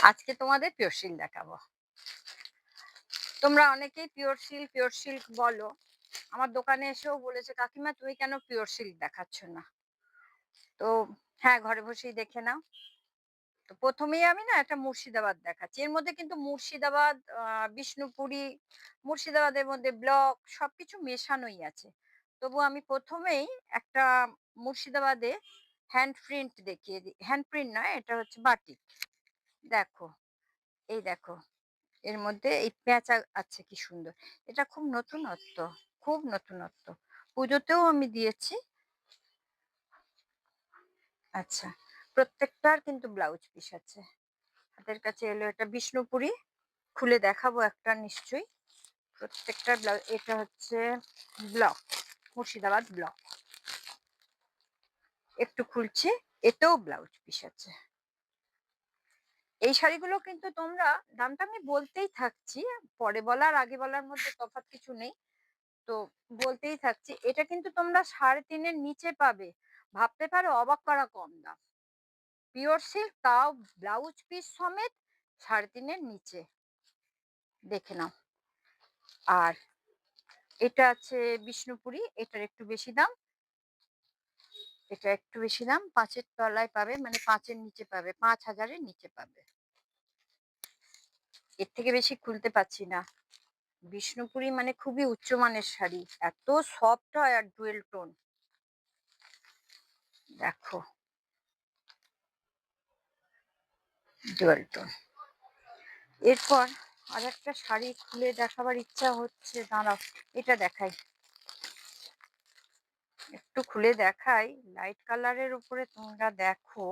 আজকে তোমাদের pure silk দেখাবো। তোমরা অনেকেই পিওর সিল্ক বলো। আমার দোকানে এসেও বলেছে, "কাকিমা তুমি কেন পিওর সিল্ক দেখাচ্ছ না?" তো হ্যাঁ, ঘরে বসেই দেখে নাও। তো ১ম এই আমি না একটা মুর্শিদাবাদ দেখাচ্ছি। এর মধ্যে কিন্তু মুর্শিদাবাদ, বিষ্ণুপুরি, মুর্শিদাবাদের মধ্যে ব্লক সবকিছু মেশানোই আছে। তবুও আমি ১ম এই একটা মুর্শিদাবাদে হ্যান্ড প্রিন্ট দেখিয়ে দিই। হ্যান্ড প্রিন্ট নয়, এটা হচ্ছে বাটিক। দেখো, এই দেখো। এর মধ্যে এই পেঁচা আছে কি সুন্দর। এটা খুব নতুনত্ব, খুব নতুনত্ব। পুজোতেও আমি দিয়েছি। আচ্ছা, প্রত্যেকটার কিন্তু ব্লাউজ পিস আছে। হাতের কাছে এলো এটা বিষ্ণুপুরি। খুলে দেখাবো একটা নিশ্চয়ই। প্রত্যেকটার এটা হচ্ছে ব্লক, মুর্শিদাবাদ ব্লক। একটু খুলছি, এতেও ব্লাউজ পিস আছে। এই শাড়িগুলো কিন্তু তোমরা, দামটা আমি বলতেই থাকছি। পরে বলা আর আগে বলার মধ্যে তফাৎ কিছু নেই। তো বলতেই থাকছি, এটা কিন্তু তোমরা ৩.৫ এর নিচে পাবে। ভাবতে পারো অবাক করা কম দাম। পিওর সিল্ক, তাও ব্লাউজ পিস সমেত ৩.৫ এর নিচে। দেখে নাও। আর এটা আছে বিষ্ণুপুরি, এটার একটু বেশি দাম। এটা একটু বেশি দাম, ৫ এর তলায় পাবে, মানে ৫ এর নিচে পাবে, ৫,০০০ এর নিচে পাবে। এর থেকে বেশি খুলতে পারছি না। বিষ্ণুপুরি মানে খুবই উচ্চমানের শাড়ি। এত সফট হয় আর ডুয়েল টোন। দেখো, ডুয়েল টোন। এরপর আরেকটা শাড়ি খুলে দেখাবার ইচ্ছা হচ্ছে, দাঁড়াও এটা দেখাই। একটু খুলে দেখাই। লাইট কালারের উপরে তোমরা দেখো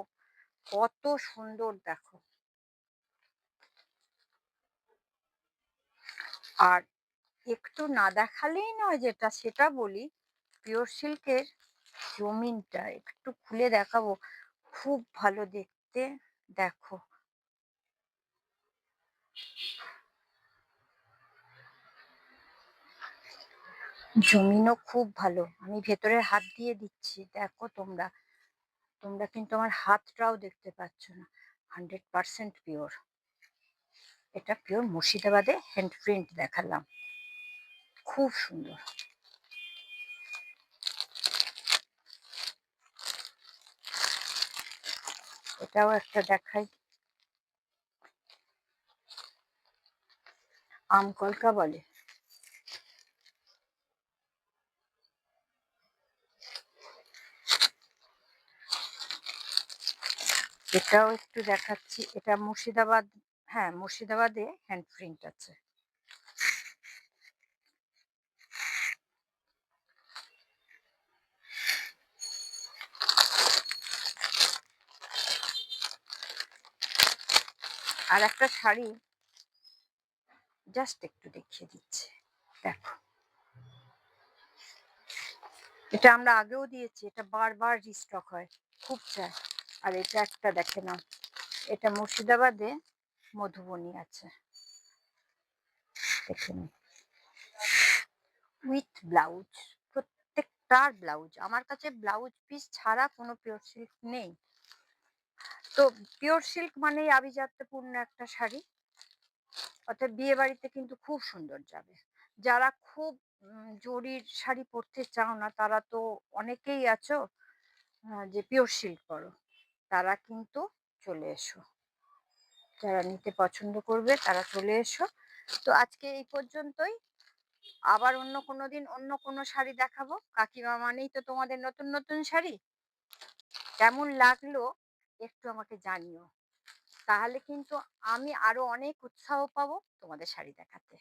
কত সুন্দর, দেখো। আর একটু না দেখালেই নয়, যেটা সেটা বলি, পিওর সিল্কের জমিনটা একটু খুলে দেখাবো। খুব ভালো দেখতে, দেখো। জমিনও খুব ভালো। আমি ভেতরে হাত দিয়ে দিচ্ছি, দেখো তোমরা। তোমরা কিন্তু আমার হাতটাও দেখতে পাচ্ছ না। 100% পিওর। এটা পিওর মুর্শিদাবাদে হ্যান্ড প্রিন্ট দেখালাম। খুব সুন্দর। এটাও একটা দেখাই। আম কলকা বলে। এটাও একটু দেখাচ্ছি। এটা মুর্শিদাবাদ। হ্যাঁ, মুর্শিদাবাদে হ্যান্ড প্রিন্ট আছে। আর একটা শাড়ি জাস্ট একটু দেখিয়ে দিচ্ছি, দেখো। এটা আমরা আগেও দিয়েছি, এটা বারবার রিস্টক হয়, খুব চায়। আর এটা একটা দেখে নাও। এটা মুর্শিদাবাদে মধুবনী আছে, দেখে নিন। উইথ ব্লাউজ, প্রত্যেকটার ব্লাউজ। আমার কাছে ব্লাউজ পিস ছাড়া কোনো পিওর সিল্ক নেই। তো পিওর সিল্ক মানেই আভিজাত্যপূর্ণ একটা শাড়ি। অর্থাৎ বিয়ে বাড়িতে কিন্তু খুব সুন্দর যাবে। যারা খুব জরির শাড়ি পরতে চাও না, তারা তো অনেকেই আছো যে পিওর সিল্ক পরো, তারা কিন্তু চলে এসো। যারা নিতে পছন্দ করবে তারা চলে এসো। তো আজকে এই পর্যন্তই। আবার অন্য কোনো দিন অন্য কোনো শাড়ি দেখাবো। কাকিমা মানেই তো তোমাদের নতুন নতুন শাড়ি। কেমন লাগলো একটু আমাকে জানিও। তাহলে কিন্তু আমি আরো অনেক উৎসাহ পাবো তোমাদের শাড়ি দেখাতে।